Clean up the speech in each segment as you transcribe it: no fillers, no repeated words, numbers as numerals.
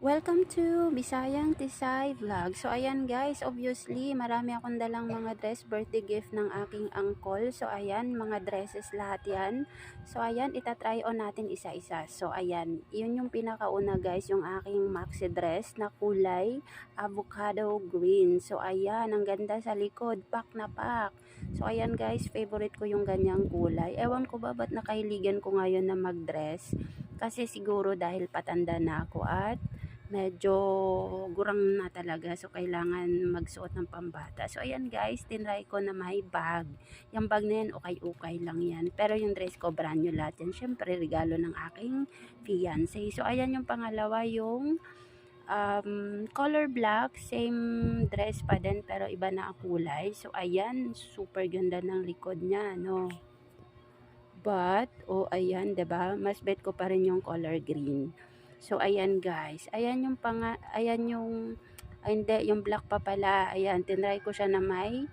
Welcome to Bisayang Tisay Vlog. So ayan guys, obviously marami akong dalang mga dress, birthday gift ng aking uncle. So ayan, mga dresses lahat yan. So ayan, itatry on natin isa-isa. So ayan, yun yung pinakauna guys, yung aking maxi dress na kulay avocado green. So ayan, ang ganda sa likod, pak na pak. So ayan guys, favorite ko yung ganyang kulay. Ewan ko ba ba't nakahiligan ko ngayon na mag-dress? Kasi siguro dahil patanda na ako at medyo gurang na talaga, so kailangan magsuot ng pambata. So ayan guys, tinry ko na may bag. Yung bag na yan, okay lang yan, pero yung dress ko brand new lahat yan, syempre regalo ng aking fiancé. So ayan yung pangalawa, yung color black, same dress pa din pero iba na ang kulay. So ayan, super ganda ng likod niya, no? But, ayan, 'di ba? Mas bet ko pa rin yung color green. So, ayan guys. Ayan yung, ay, hindi, yung black pa pala. Ayan, tinry ko siya na may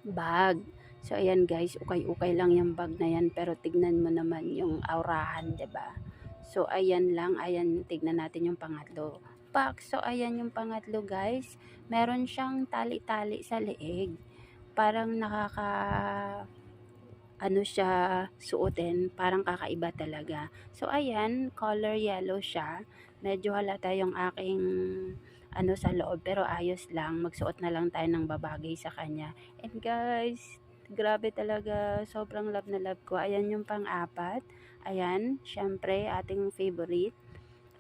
bag. So, ayan guys, ukay-ukay lang yung bag na yan. Pero, tignan mo naman yung aurahan, 'di ba? So, ayan lang. Ayan, tignan natin yung pangatlo. Pak. So, ayan yung pangatlo guys. Meron siyang tali-tali sa leeg. Parang ano siya suotin, parang kakaiba talaga. So ayan, color yellow siya. Medyo halata yung aking ano sa loob, pero ayos lang. Magsuot na lang tayo ng babagay sa kanya. And guys, grabe talaga, sobrang love na love ko. Ayan yung pang-apat. Ayan, syempre ating favorite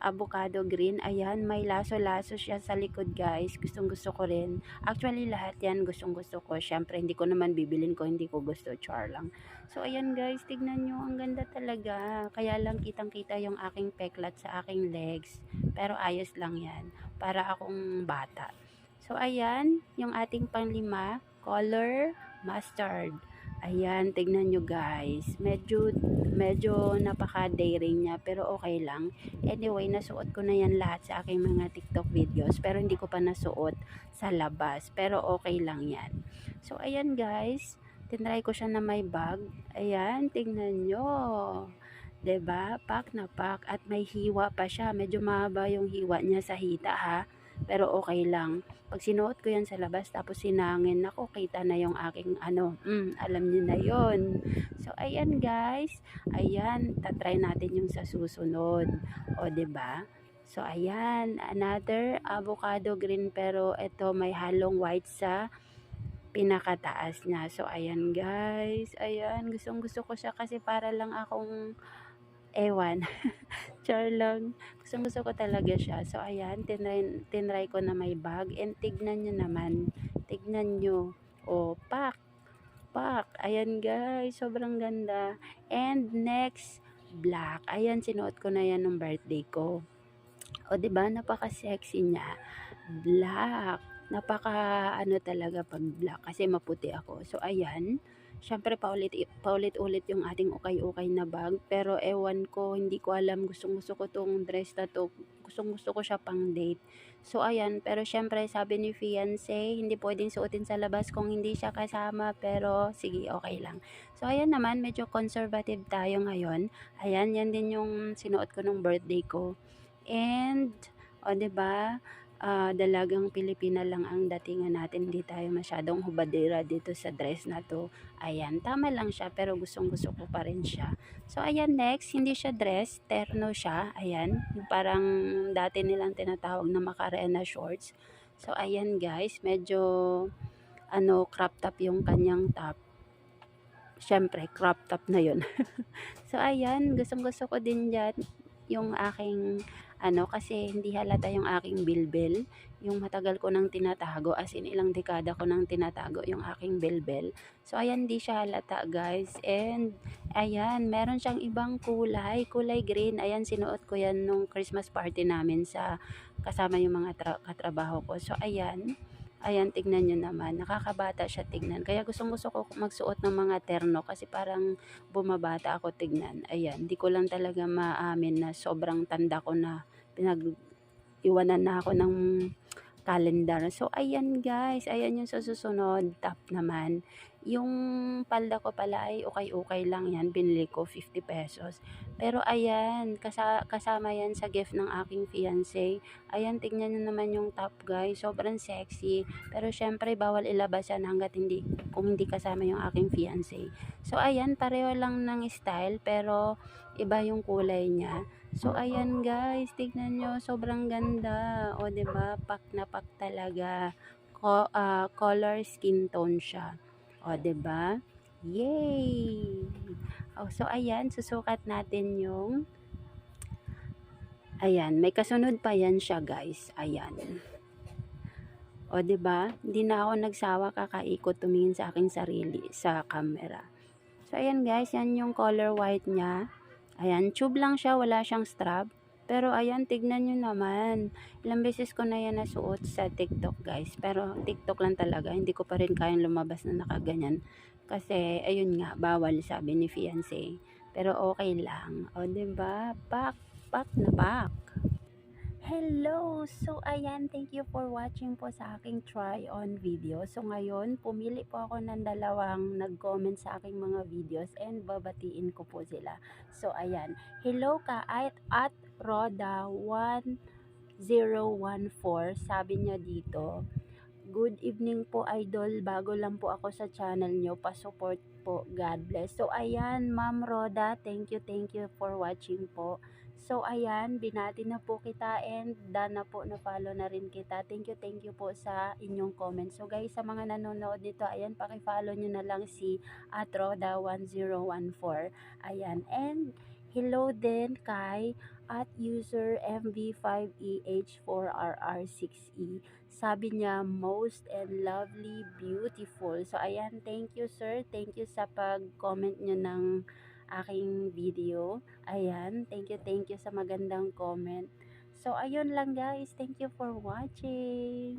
avocado green. Ayan, may laso-laso siya sa likod guys. Gustong gusto ko rin. Actually, lahat yan gustong gusto ko. Syempre, hindi ko naman bibilin ko. Hindi ko gusto. Char lang. So, ayan guys, tignan nyo. Ang ganda talaga. Kaya lang kitang-kita yung aking peklat sa aking legs. Pero ayos lang yan. Para akong bata. So, ayan, yung ating panglima, color mustard. Ayan, tignan nyo guys. Medyo napaka-daring niya, pero okay lang. Anyway, nasuot ko na yan lahat sa aking mga TikTok videos, pero hindi ko pa nasuot sa labas. Pero okay lang yan. So, ayan guys. Tinry ko siya na may bag. Ayan, tignan nyo. 'Di ba? Pak na pak at may hiwa pa siya. Medyo mahaba yung hiwa niya sa hita ha. Pero okay lang. Pag sinuot ko yan sa labas tapos sinangin, naku, kita na yung aking ano, alam niyo na yon. So, ayan guys. Ayan, tatry natin yung sa susunod. O, 'di ba? So, ayan, another avocado green pero ito may halong white sa pinakataas niya. So, ayan guys. Ayan, gustong gusto ko siya kasi para lang akong ewan. Char lang. Gustong-gusto ko talaga siya. So, ayan, tinry ko na may bag. And tignan nyo naman. Tignan nyo. O, pak. Pak. Ayan, guys. Sobrang ganda. And next, black. Ayan, sinuot ko na yan nung birthday ko. O, 'di ba? Napaka-sexy niya. Black. Napaka ano talaga pag black kasi maputi ako. So ayan, syempre paulit-ulit yung ating ukay-ukay na bag, pero ewan ko, hindi ko alam, gustong-gusto ko tong dress na to. Gustong-gusto ko siya pang date. So ayan, pero syempre sabi ni fiancé, hindi pwedeng suotin sa labas kung hindi siya kasama, pero sige, okay lang. So ayan naman, medyo conservative tayo ngayon. Ayan, yan din yung sinuot ko nung birthday ko. And, o 'di ba, dalagang Pilipina lang ang datingan natin, hindi tayo masyadong hubadera dito sa dress na 'to. Ayan, tama lang siya pero gustong-gusto ko pa rin siya. So ayan, next, hindi siya dress, terno siya, ayan, yung parang dati nilang tinatawag na Macarena shorts. So ayan guys, medyo ano, crop top yung kanyang top. Siyempre crop top na 'yon. So ayan, gustong-gusto ko din diyan yung aking ano, kasi hindi halata yung aking bilbil, yung matagal ko nang tinatago, as in ilang dekada ko nang tinatago yung aking bilbil. So ayan, hindi siya halata guys. And ayan, meron siyang ibang kulay, kulay green. Ayan, sinuot ko yan nung Christmas party namin sa kasama yung mga katrabaho ko. So ayan, ayan, tignan nyo naman. Nakakabata siya tignan. Kaya gustong-gusto ko magsuot ng mga terno kasi parang bumabata ako tignan. Ayan, di ko lang talaga maamin na sobrang tanda ko na, pinag-iwanan na ako ng calendar. So, ayan guys, ayan yung sa susunod. Top naman. Yung palda ko pala ay ukay-ukay lang yan. Binili ko 50 pesos. Pero ayan, kasama yan sa gift ng aking fiancé. Ayan, tignan nyo naman yung top guys. Sobrang sexy. Pero syempre, bawal ilabas yan kung hindi kasama yung aking fiancé. So, ayan, pareho lang ng style. Pero iba yung kulay niya. So, ayan guys, tignan nyo, sobrang ganda. O, ba diba? Pak na pak talaga. Color skin tone siya. O, ba diba? Yay! Oh, so, ayan, susukat natin yung, ayan, may kasunod pa yan siya guys. Ayan. O, ba diba? Hindi na ako nagsawa kakaikot tumingin sa aking sarili sa camera. So, ayan guys, yan yung color white niya. Ayan, tube lang siya, wala siyang strap. Pero ayan, tignan nyo naman. Ilang beses ko na yan nasuot sa TikTok guys. Pero TikTok lang talaga. Hindi ko pa rin kayang lumabas na nakaganyan. Kasi, ayun nga, bawal sabi ni fiancé. Pero okay lang. O, diba? Pak, pak na pak. Hello! So, ayan, thank you for watching po sa aking try-on video. So, ngayon, pumili po ako ng dalawang nag-comment sa aking mga videos and babatiin ko po sila. So, ayan. Hello ka at Roda1014, sabi niya dito. Good evening po idol, bago lang po ako sa channel nyo, pa-support po, God bless. So ayan, Ma'am Roda, thank you for watching po. So ayan, binati na po kita and done na po, na-follow na rin kita. Thank you po sa inyong comment. So guys, sa mga nanonood dito, ayan, paki-follow nyo na lang si @Roda1014. Ayan, and hello din kay at user MV5EH4RR6E. Sabi niya, most and lovely, beautiful. So, ayan, thank you sir. Thank you sa pag-comment nyo ng aking video. Ayan, thank you sa magandang comment. So, ayun lang guys. Thank you for watching.